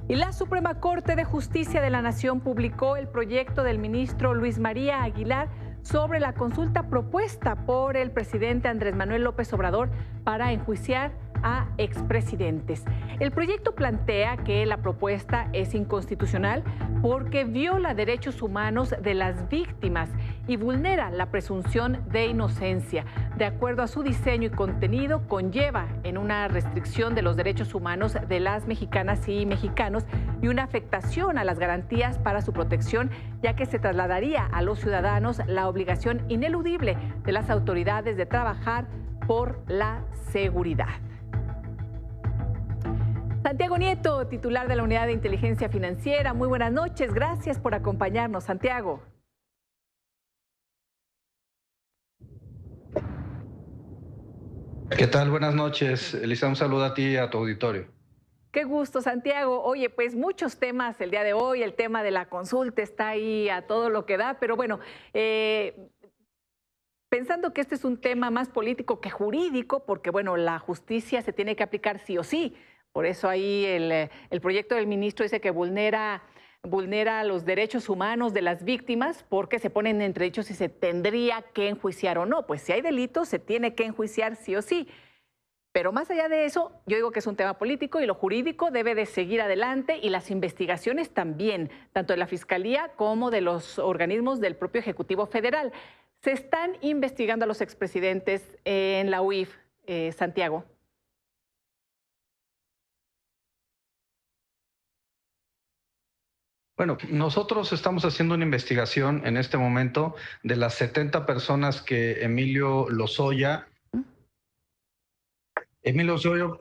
Y la Suprema Corte de Justicia de la Nación publicó el proyecto del ministro Luis María Aguilar sobre la consulta propuesta por el presidente Andrés Manuel López Obrador para enjuiciar a expresidentes. El proyecto plantea que la propuesta es inconstitucional porque viola derechos humanos de las víctimas y vulnera la presunción de inocencia. De acuerdo a su diseño y contenido, conlleva en una restricción de los derechos humanos de las mexicanas y mexicanos y una afectación a las garantías para su protección, ya que se trasladaría a los ciudadanos la obligación ineludible de las autoridades de trabajar por la seguridad. Santiago Nieto, titular de la Unidad de Inteligencia Financiera. Muy buenas noches, gracias por acompañarnos, Santiago. ¿Qué tal? Buenas noches, Elisa. Un saludo a ti y a tu auditorio. Qué gusto, Santiago. Oye, pues muchos temas el día de hoy. El tema de la consulta está ahí a todo lo que da, pero bueno, pensando que este es un tema más político que jurídico, porque bueno, la justicia se tiene que aplicar sí o sí. Por eso ahí el proyecto del ministro dice que vulnera los derechos humanos de las víctimas porque se ponen entre dichos si se tendría que enjuiciar o no. Pues si hay delitos, se tiene que enjuiciar sí o sí. Pero más allá de eso, yo digo que es un tema político y lo jurídico debe de seguir adelante y las investigaciones también, tanto de la Fiscalía como de los organismos del propio Ejecutivo Federal. Se están investigando a los expresidentes en la UIF, Santiago. Bueno, nosotros estamos haciendo una investigación en este momento de las 70 personas que Emilio Lozoya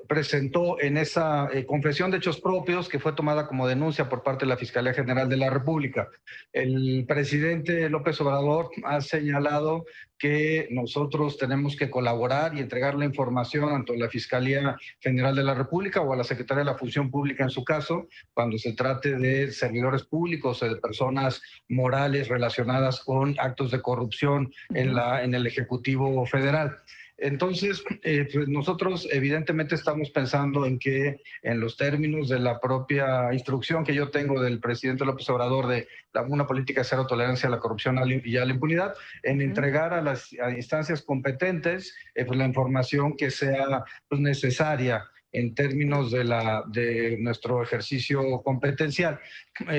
presentó en esa confesión de hechos propios que fue tomada como denuncia por parte de la Fiscalía General de la República. El presidente López Obrador ha señalado que nosotros tenemos que colaborar y entregar la información tanto a la Fiscalía General de la República o a la Secretaría de la Función Pública en su caso, cuando se trate de servidores públicos o de personas morales relacionadas con actos de corrupción en el Ejecutivo Federal. Entonces, pues nosotros evidentemente estamos pensando en que en los términos de la propia instrucción que yo tengo del presidente López Obrador de una política de cero tolerancia a la corrupción y a la impunidad, en entregar a las instancias competentes pues la información que sea pues, necesaria en términos de nuestro ejercicio competencial.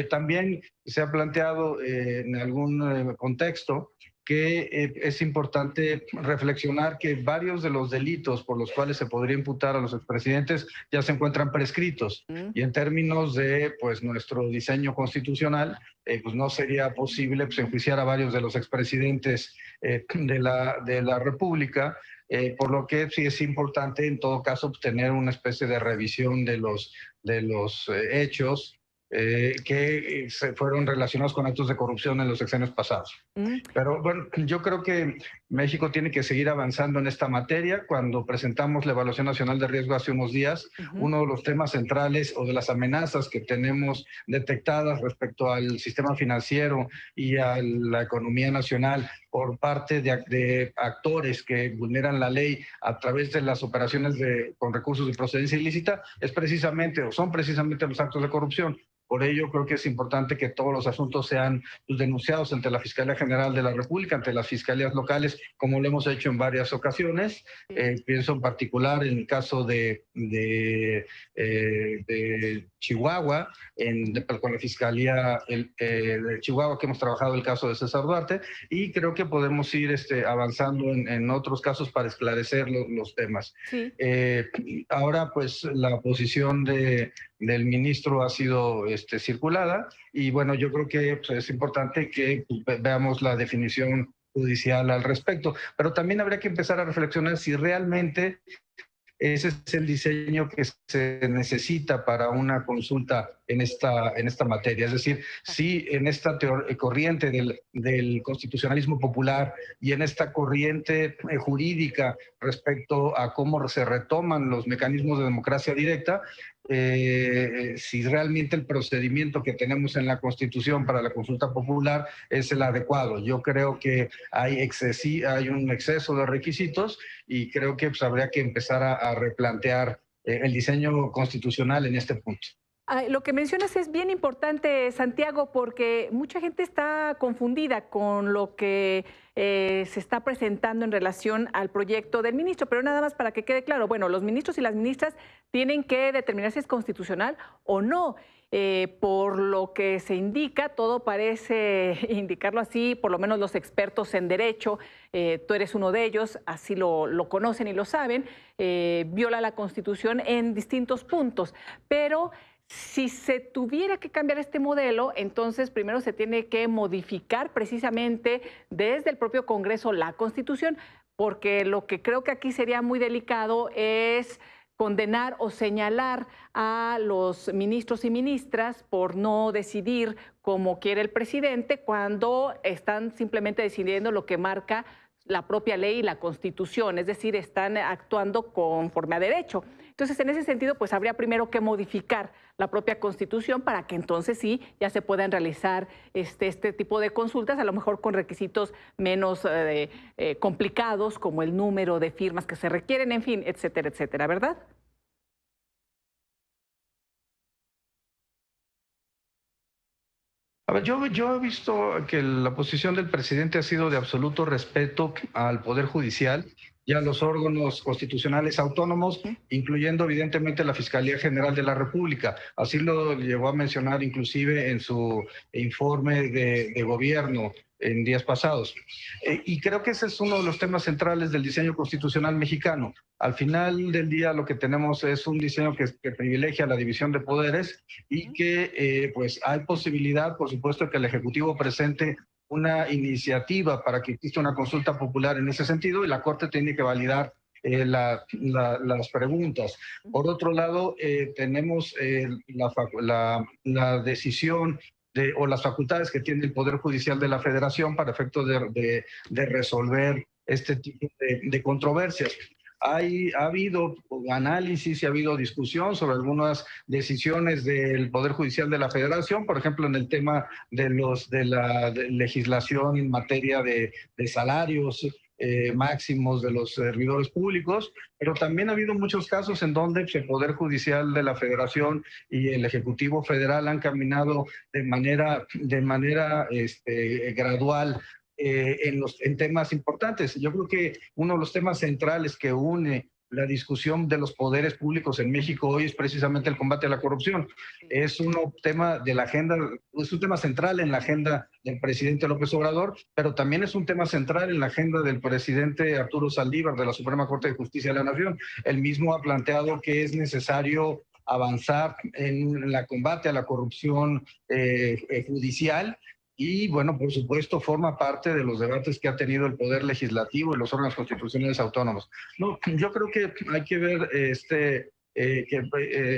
También se ha planteado en algún contexto que es importante reflexionar que varios de los delitos por los cuales se podría imputar a los expresidentes ya se encuentran prescritos. Y en términos de pues, nuestro diseño constitucional, pues no sería posible pues, enjuiciar a varios de los expresidentes de la República, por lo que sí es importante en todo caso pues, tener una especie de revisión de los hechos que se fueron relacionados con actos de corrupción en los sexenios pasados. Pero bueno, yo creo que México tiene que seguir avanzando en esta materia. Cuando presentamos la Evaluación Nacional de Riesgo hace unos días, uno de los temas centrales o de las amenazas que tenemos detectadas respecto al sistema financiero y a la economía nacional por parte de actores que vulneran la ley a través de las operaciones con recursos de procedencia ilícita es precisamente o son precisamente los actos de corrupción. Por ello, creo que es importante que todos los asuntos sean denunciados ante la Fiscalía General de la República, ante las fiscalías locales, como lo hemos hecho en varias ocasiones. Pienso en particular en el caso de Chihuahua, con la Fiscalía de Chihuahua, que hemos trabajado el caso de César Duarte, y creo que podemos ir avanzando en otros casos para esclarecer los temas. Sí. Ahora, pues, la posición del ministro ha sido circulada y bueno, yo creo que pues, es importante que veamos la definición judicial al respecto, pero también habría que empezar a reflexionar si realmente ese es el diseño que se necesita para una consulta en esta materia. Es decir, si en esta corriente del constitucionalismo popular y en esta corriente jurídica respecto a cómo se retoman los mecanismos de democracia directa, si realmente el procedimiento que tenemos en la Constitución para la consulta popular es el adecuado. Yo creo que hay un exceso de requisitos y creo que pues, habría que empezar a replantear el diseño constitucional en este punto. Lo que mencionas es bien importante, Santiago, porque mucha gente está confundida con lo que se está presentando en relación al proyecto del ministro, pero nada más para que quede claro, bueno, los ministros y las ministras tienen que determinar si es constitucional o no. Por lo que se indica, todo parece indicarlo así, por lo menos los expertos en derecho, tú eres uno de ellos, así lo conocen y lo saben, viola la Constitución en distintos puntos, pero si se tuviera que cambiar este modelo, entonces primero se tiene que modificar precisamente desde el propio Congreso la Constitución, porque lo que creo que aquí sería muy delicado es condenar o señalar a los ministros y ministras por no decidir como quiere el presidente cuando están simplemente decidiendo lo que marca la propia ley y la Constitución, es decir, están actuando conforme a derecho. Entonces, en ese sentido, pues habría primero que modificar la propia Constitución para que entonces sí ya se puedan realizar este tipo de consultas, a lo mejor con requisitos menos complicados, como el número de firmas que se requieren, en fin, etcétera, etcétera, ¿verdad? A ver, yo he visto que la posición del presidente ha sido de absoluto respeto al Poder Judicial y a los órganos constitucionales autónomos, incluyendo evidentemente la Fiscalía General de la República. Así lo llegó a mencionar inclusive en su informe de gobierno en días pasados. Y creo que ese es uno de los temas centrales del diseño constitucional mexicano. Al final del día lo que tenemos es un diseño que privilegia la división de poderes y que pues hay posibilidad, por supuesto, que el Ejecutivo presente una iniciativa para que exista una consulta popular en ese sentido y la Corte tiene que validar las preguntas. Por otro lado, tenemos la decisión o las facultades que tiene el Poder Judicial de la Federación para efecto de resolver este tipo de controversias. Ha habido análisis y ha habido discusión sobre algunas decisiones del Poder Judicial de la Federación, por ejemplo, en el tema de la legislación en materia de salarios máximos de los servidores públicos, pero también ha habido muchos casos en donde el Poder Judicial de la Federación y el Ejecutivo Federal han caminado de manera gradual en temas importantes. Yo creo que uno de los temas centrales que une la discusión de los poderes públicos en México hoy es precisamente el combate a la corrupción. Es un tema de la agenda, es un tema central en la agenda del presidente López Obrador, pero también es un tema central en la agenda del presidente Arturo Saldívar de la Suprema Corte de Justicia de la Nación. Él mismo ha planteado que es necesario avanzar en el combate a la corrupción judicial. Y bueno, por supuesto, forma parte de los debates que ha tenido el Poder Legislativo y los órganos constitucionales autónomos. No, yo creo que hay que ver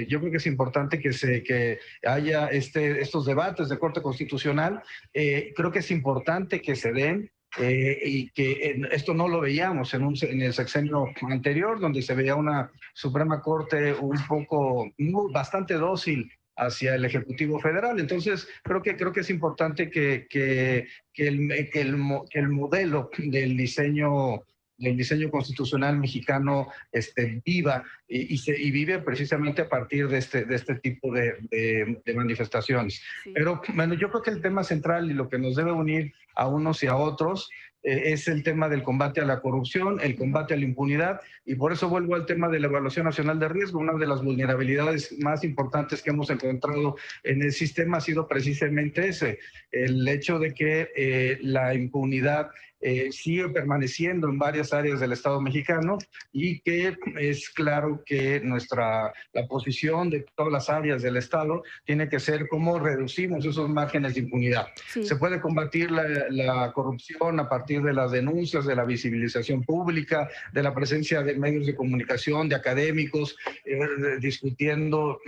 yo creo que es importante que haya estos debates de Corte Constitucional. Creo que es importante que se den. Y que esto no lo veíamos en el sexenio anterior, donde se veía una Suprema Corte bastante dócil hacia el Ejecutivo Federal. Entonces, creo que es importante que el modelo del diseño constitucional mexicano viva y vive precisamente a partir de este tipo de manifestaciones. Sí. Pero bueno, yo creo que el tema central y lo que nos debe unir a unos y a otros es el tema del combate a la corrupción, el combate a la impunidad, y por eso vuelvo al tema de la evaluación nacional de riesgo. Una de las vulnerabilidades más importantes que hemos encontrado en el sistema ha sido precisamente el hecho de que la impunidad sigue permaneciendo en varias áreas del Estado mexicano y que es claro que la posición de todas las áreas del Estado tiene que ser cómo reducimos esos márgenes de impunidad. Sí. Se puede combatir la corrupción a partir de las denuncias, de la visibilización pública, de la presencia de medios de comunicación, de académicos, discutiendo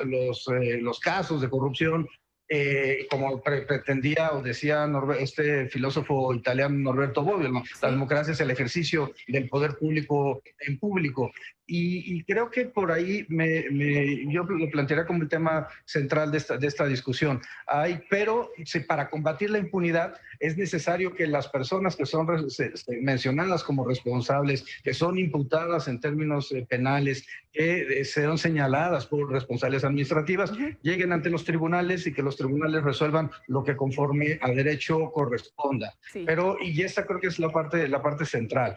los casos de corrupción. Como pretendía o decía este filósofo italiano Norberto Bobbio, ¿no? Sí. La democracia es el ejercicio del poder público en público. Y creo que por ahí yo lo plantearía como el tema central de esta discusión. Pero si para combatir la impunidad es necesario que las personas que son mencionadas como responsables, que son imputadas en términos penales, que sean señaladas por responsabilidades administrativas, lleguen ante los tribunales y que los tribunales resuelvan lo que conforme a derecho corresponda. Sí. Y esta creo que es la parte central.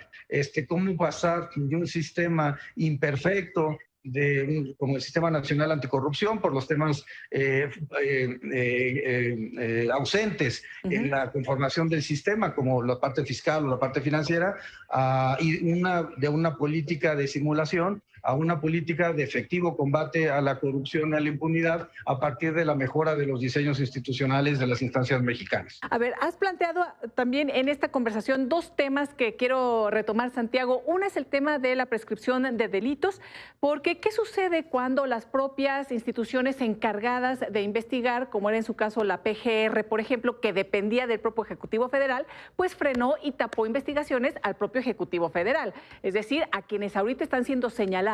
¿Cómo pasar de un sistema imperfecto como el Sistema Nacional Anticorrupción por los temas ausentes en la conformación del sistema, como la parte fiscal o la parte financiera, y de una política de simulación a una política de efectivo combate a la corrupción y a la impunidad a partir de la mejora de los diseños institucionales de las instancias mexicanas? A ver, has planteado también en esta conversación dos temas que quiero retomar, Santiago. Uno es el tema de la prescripción de delitos, porque ¿qué sucede cuando las propias instituciones encargadas de investigar, como era en su caso la PGR, por ejemplo, que dependía del propio Ejecutivo Federal, pues frenó y tapó investigaciones al propio Ejecutivo Federal? Es decir, a quienes ahorita están siendo señalados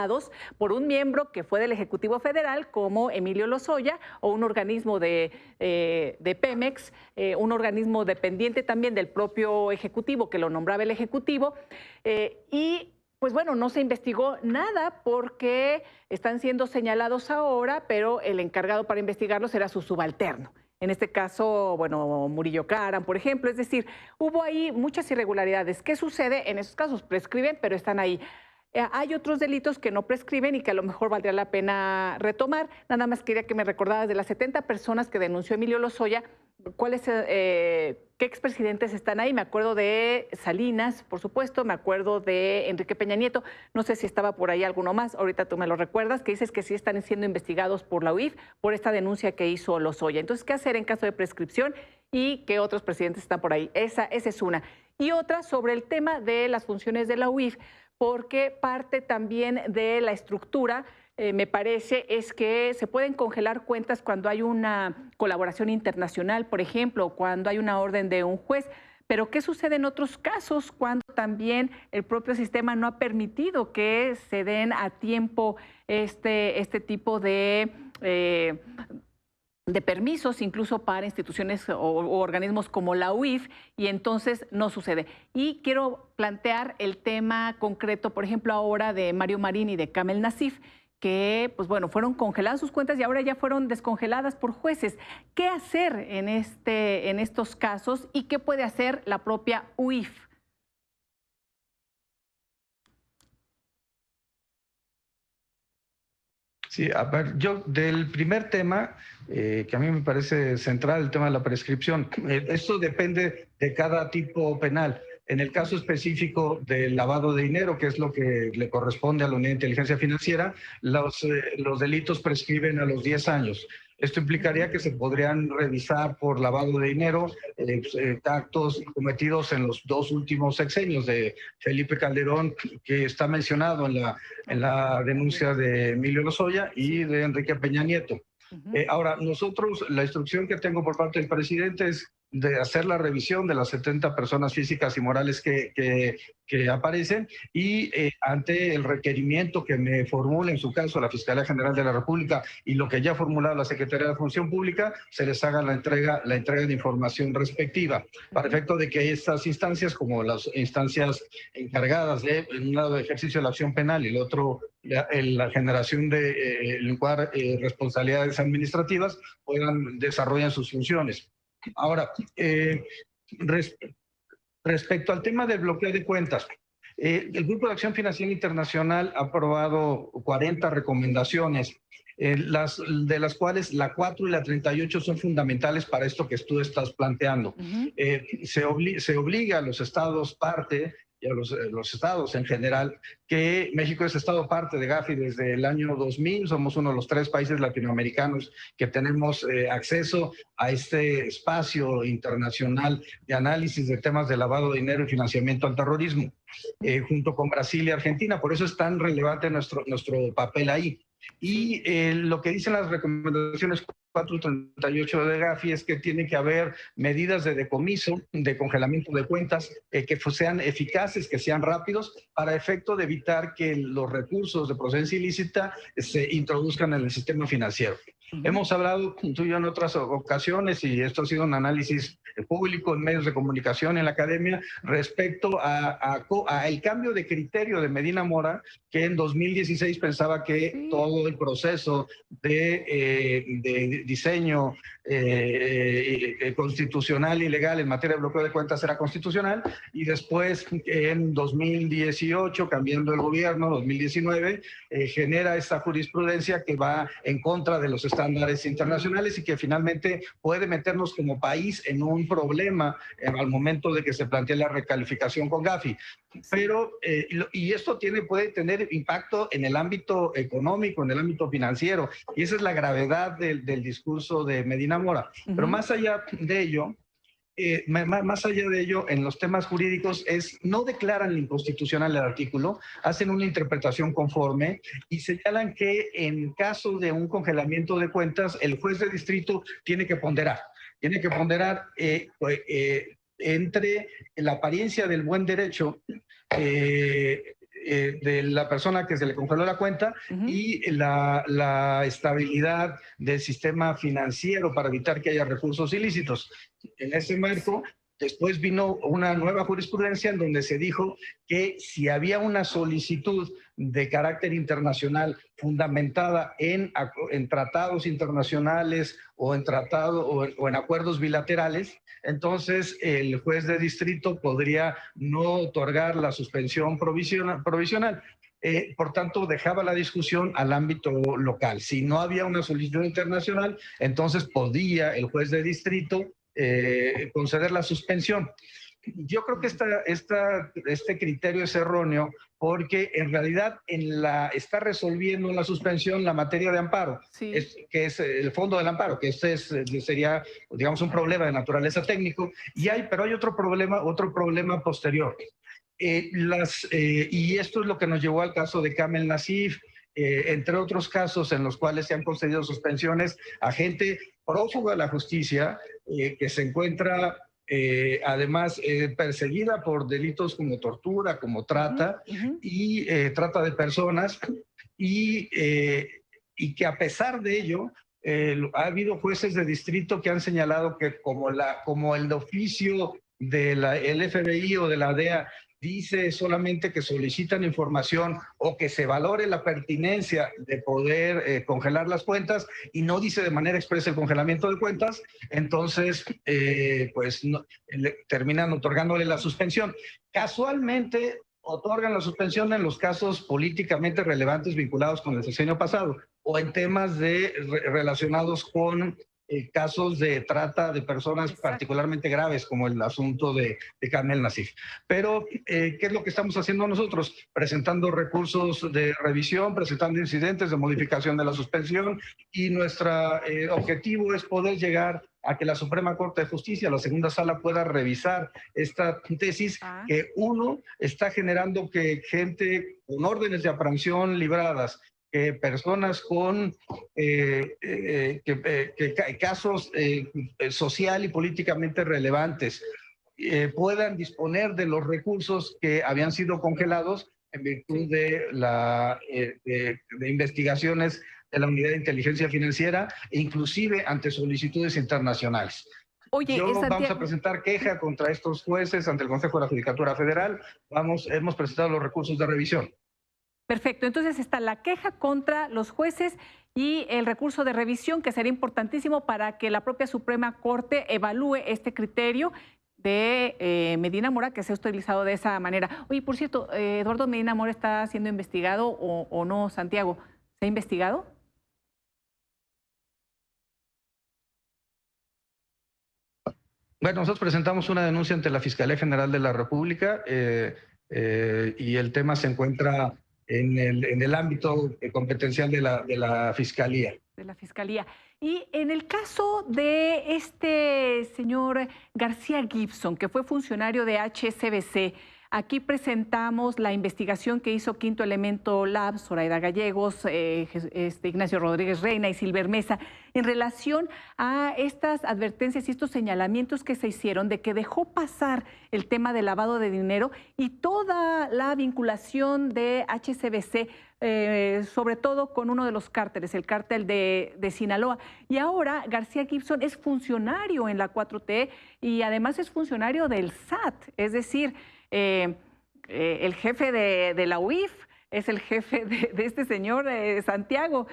por un miembro que fue del Ejecutivo Federal, como Emilio Lozoya, o un organismo de Pemex, un organismo dependiente también del propio Ejecutivo, que lo nombraba el Ejecutivo, y pues bueno, no se investigó nada porque están siendo señalados ahora, pero el encargado para investigarlos era su subalterno. En este caso, bueno, Murillo Karam, por ejemplo. Es decir, hubo ahí muchas irregularidades. ¿Qué sucede en esos casos? Prescriben, pero están ahí. Hay otros delitos que no prescriben y que a lo mejor valdría la pena retomar. Nada más quería que me recordaras de las 70 personas que denunció Emilio Lozoya, ¿qué expresidentes están ahí? Me acuerdo de Salinas, por supuesto, me acuerdo de Enrique Peña Nieto, no sé si estaba por ahí alguno más, ahorita tú me lo recuerdas, que dices que sí están siendo investigados por la UIF por esta denuncia que hizo Lozoya. Entonces, ¿qué hacer en caso de prescripción y qué otros presidentes están por ahí? Esa es una. Y otra sobre el tema de las funciones de la UIF, porque parte también de la estructura, me parece, es que se pueden congelar cuentas cuando hay una colaboración internacional, por ejemplo, o cuando hay una orden de un juez. Pero ¿qué sucede en otros casos cuando también el propio sistema no ha permitido que se den a tiempo este tipo de permisos, incluso para instituciones o organismos como la UIF, y entonces no sucede? Y quiero plantear el tema concreto, por ejemplo, ahora de Mario Marín y de Kamel Nacif, que, pues bueno, fueron congeladas sus cuentas y ahora ya fueron descongeladas por jueces. ¿Qué hacer en estos casos y qué puede hacer la propia UIF? Sí, a ver, yo del primer tema, que a mí me parece central, el tema de la prescripción, esto depende de cada tipo penal. En el caso específico del lavado de dinero, que es lo que le corresponde a la Unidad de Inteligencia Financiera, los delitos prescriben a los 10 años. Esto implicaría que se podrían revisar por lavado de dinero actos cometidos en los 2 últimos sexenios de Felipe Calderón, que está mencionado en la denuncia de Emilio Lozoya, y de Enrique Peña Nieto. Ahora, nosotros, la instrucción que tengo por parte del presidente es de hacer la revisión de las 70 personas físicas y morales que aparecen, y ante el requerimiento que me formule, en su caso, la Fiscalía General de la República, y lo que ya ha formulado la Secretaría de Función Pública, se les haga la entrega de información respectiva, para efecto de que estas instancias, como las instancias encargadas de, en un lado, de ejercicio de la acción penal y el otro, la generación de lincuar responsabilidades administrativas, puedan desarrollar sus funciones. Ahora, respecto al tema del bloqueo de cuentas, el Grupo de Acción Financiera Internacional ha aprobado 40 recomendaciones, de las cuales la 4 y la 38 son fundamentales para esto que tú estás planteando. Se obliga a los estados parte y a los estados en general, que México es estado parte de Gafi desde el año 2000, somos uno de los 3 países latinoamericanos que tenemos acceso a este espacio internacional de análisis de temas de lavado de dinero y financiamiento al terrorismo, junto con Brasil y Argentina. Por eso es tan relevante nuestro papel ahí. Y lo que dicen las recomendaciones 34 y 38 de Gafi es que tiene que haber medidas de decomiso, de congelamiento de cuentas, que sean eficaces, que sean rápidos, para efecto de evitar que los recursos de procedencia ilícita se introduzcan en el sistema financiero. Hemos hablado tú y yo en otras ocasiones, y esto ha sido un análisis público en medios de comunicación, en la academia, respecto a el cambio de criterio de Medina Mora, que en 2016 pensaba que todo el proceso de diseño constitucional y legal en materia de bloqueo de cuentas era constitucional, y después en 2018, cambiando el gobierno, 2019, genera esta jurisprudencia que va en contra de los estándares internacionales y que finalmente puede meternos como país en un problema al momento de que se plantee la recalificación con Gafi. Pero, y esto puede tener impacto en el ámbito económico, en el ámbito financiero, y esa es la gravedad del discurso de Medina Mora. Pero más allá de ello, en los temas jurídicos no declaran inconstitucional el artículo, hacen una interpretación conforme y señalan que en caso de un congelamiento de cuentas, el juez de distrito tiene que ponderar entre la apariencia del buen derecho de la persona que se le congeló la cuenta y la estabilidad del sistema financiero para evitar que haya recursos ilícitos. En ese marco, después vino una nueva jurisprudencia en donde se dijo que si había una solicitud de carácter internacional fundamentada en tratados internacionales o en acuerdos bilaterales, entonces el juez de distrito podría no otorgar la suspensión provisional. Por tanto, dejaba la discusión al ámbito local. Si no había una solicitud internacional, entonces podía el juez de distrito conceder la suspensión. Yo creo que este criterio es erróneo porque en realidad está resolviendo en la suspensión la materia de amparo, que es el fondo del amparo, que sería, digamos, un problema de naturaleza técnico, pero hay otro problema posterior. Y esto es lo que nos llevó al caso de Kamel Nacif, entre otros casos en los cuales se han concedido suspensiones a gente prófuga de la justicia, que se encuentra además perseguida por delitos como tortura, como trata y trata de personas, y que a pesar de ello ha habido jueces de distrito que han señalado que como el oficio del FBI o de la DEA dice solamente que solicitan información o que se valore la pertinencia de poder congelar las cuentas y no dice de manera expresa el congelamiento de cuentas, entonces terminan otorgándole la suspensión. Casualmente otorgan la suspensión en los casos políticamente relevantes vinculados con el sexenio pasado o en temas relacionados con casos de trata de personas particularmente graves, como el asunto de Kamel Nacif. Pero, ¿qué es lo que estamos haciendo nosotros? Presentando recursos de revisión, presentando incidentes de modificación de la suspensión, y nuestro objetivo es poder llegar a que la Suprema Corte de Justicia, la segunda sala, pueda revisar esta tesis que está generando que gente con órdenes de aprehensión libradas, personas con casos social y políticamente relevantes puedan disponer de los recursos que habían sido congelados en virtud de investigaciones de la Unidad de Inteligencia Financiera, e inclusive ante solicitudes internacionales. Oye, vamos a presentar queja contra estos jueces ante el Consejo de la Judicatura Federal. Hemos presentado los recursos de revisión. Perfecto, entonces está la queja contra los jueces y el recurso de revisión, que sería importantísimo para que la propia Suprema Corte evalúe este criterio de Medina Mora, que se ha utilizado de esa manera. Oye, por cierto, ¿Eduardo Medina Mora está siendo investigado o no, Santiago? ¿Se ha investigado? Bueno, nosotros presentamos una denuncia ante la Fiscalía General de la República y el tema se encuentra en el ámbito competencial de la Fiscalía. De la Fiscalía. Y en el caso de este señor García Gibson, que fue funcionario de HSBC, Aquí presentamos la investigación que hizo Quinto Elemento Lab, Zoraida Gallegos, Ignacio Rodríguez Reina y Silver Mesa, en relación a estas advertencias y estos señalamientos que se hicieron de que dejó pasar el tema del lavado de dinero y toda la vinculación de HSBC, sobre todo con uno de los cárteles, el cártel de Sinaloa. Y ahora García Gibson es funcionario en la 4T y además es funcionario del SAT, es decir, el jefe de la UIF es el jefe de este señor Santiago.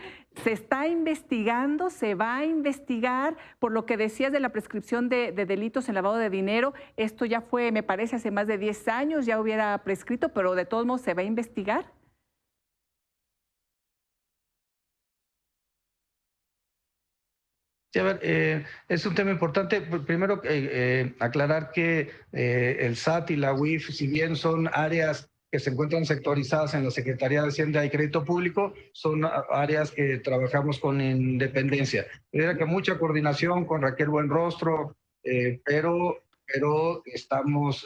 Se está investigando, se va a investigar por lo que decías de la prescripción de delitos en lavado de dinero. Esto ya fue, me parece, hace más de 10 años, ya hubiera prescrito, pero de todos modos se va a investigar. Sí, a ver, es un tema importante. Primero, aclarar que el SAT y la UIF, si bien son áreas que se encuentran sectorizadas en la Secretaría de Hacienda y Crédito Público, son áreas que trabajamos con independencia. Era que mucha coordinación con Raquel Buenrostro, pero estamos,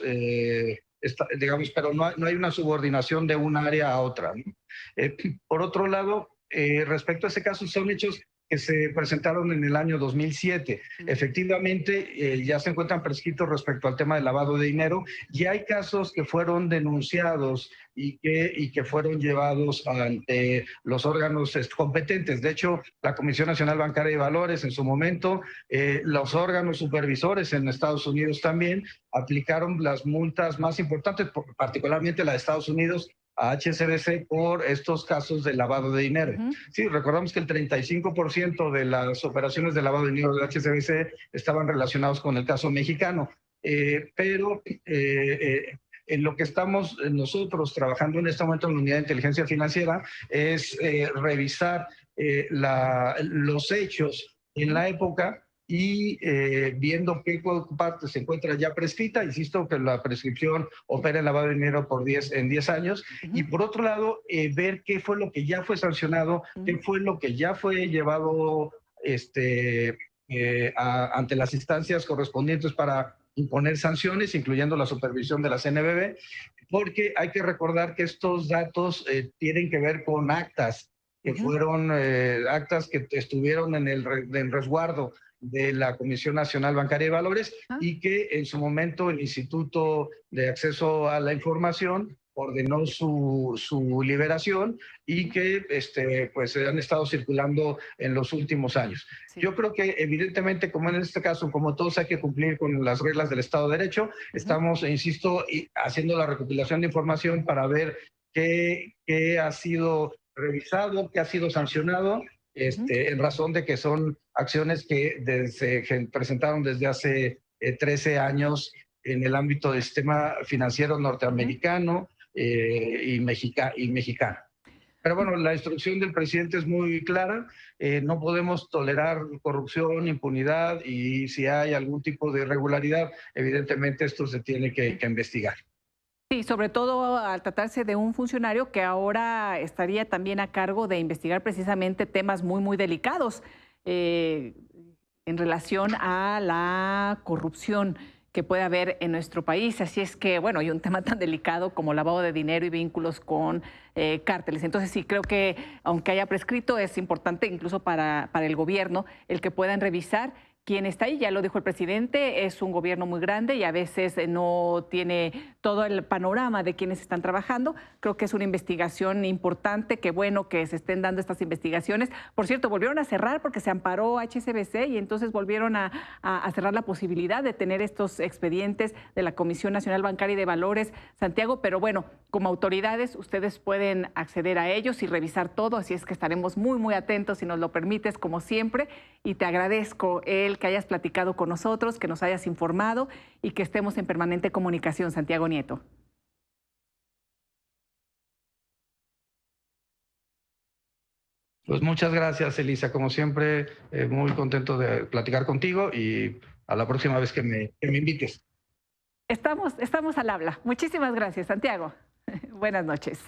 digamos, pero no hay una subordinación de un área a otra, ¿no? Por otro lado, respecto a ese caso, son hechos que se presentaron en el año 2007. Efectivamente, ya se encuentran prescritos respecto al tema del lavado de dinero y hay casos que fueron denunciados y que fueron llevados ante los órganos competentes. De hecho, la Comisión Nacional Bancaria y Valores en su momento, los órganos supervisores en Estados Unidos también aplicaron las multas más importantes, particularmente la de Estados Unidos, a HSBC por estos casos de lavado de dinero. Sí, recordamos que el 35% de las operaciones de lavado de dinero de HSBC estaban relacionados con el caso mexicano, pero en lo que estamos nosotros trabajando en este momento en la Unidad de Inteligencia Financiera es revisar los hechos en la época y viendo qué parte se encuentra ya prescrita. Insisto que la prescripción opera en ante dinero en 10 años. Y por otro lado, ver qué fue lo que ya fue sancionado, qué fue lo que ya fue llevado ante las instancias correspondientes para imponer sanciones, incluyendo la supervisión de la CNBV, porque hay que recordar que estos datos tienen que ver con actas que fueron actas que estuvieron en el resguardo de la Comisión Nacional Bancaria y Valores y que en su momento el Instituto de Acceso a la Información ordenó su liberación y que pues han estado circulando en los últimos años. Sí. Yo creo que evidentemente, como en este caso, como todos hay que cumplir con las reglas del Estado de Derecho, estamos, insisto, haciendo la recopilación de información para ver qué ha sido revisado, qué ha sido sancionado, en razón de que son acciones que se presentaron desde hace 13 años en el ámbito del sistema financiero norteamericano y mexicano. Pero bueno, la instrucción del presidente es muy clara, no podemos tolerar corrupción, impunidad, y si hay algún tipo de irregularidad, evidentemente esto se tiene que investigar. Sí, sobre todo al tratarse de un funcionario que ahora estaría también a cargo de investigar precisamente temas muy, muy delicados en relación a la corrupción que puede haber en nuestro país. Así es que, bueno, hay un tema tan delicado como lavado de dinero y vínculos con cárteles. Entonces sí, creo que aunque haya prescrito, es importante incluso para el gobierno el que puedan revisar quién está ahí. Ya lo dijo el presidente, es un gobierno muy grande y a veces no tiene todo el panorama de quienes están trabajando. Creo que es una investigación importante, qué bueno que se estén dando estas investigaciones. Por cierto, volvieron a cerrar porque se amparó HSBC y entonces volvieron a cerrar la posibilidad de tener estos expedientes de la Comisión Nacional Bancaria y de Valores, Santiago, pero bueno, como autoridades ustedes pueden acceder a ellos y revisar todo, así es que estaremos muy, muy atentos si nos lo permites, como siempre, y te agradezco que hayas platicado con nosotros, que nos hayas informado y que estemos en permanente comunicación, Santiago Nieto. Pues muchas gracias, Elisa. Como siempre, muy contento de platicar contigo y a la próxima vez que me invites. Estamos al habla. Muchísimas gracias, Santiago. Buenas noches.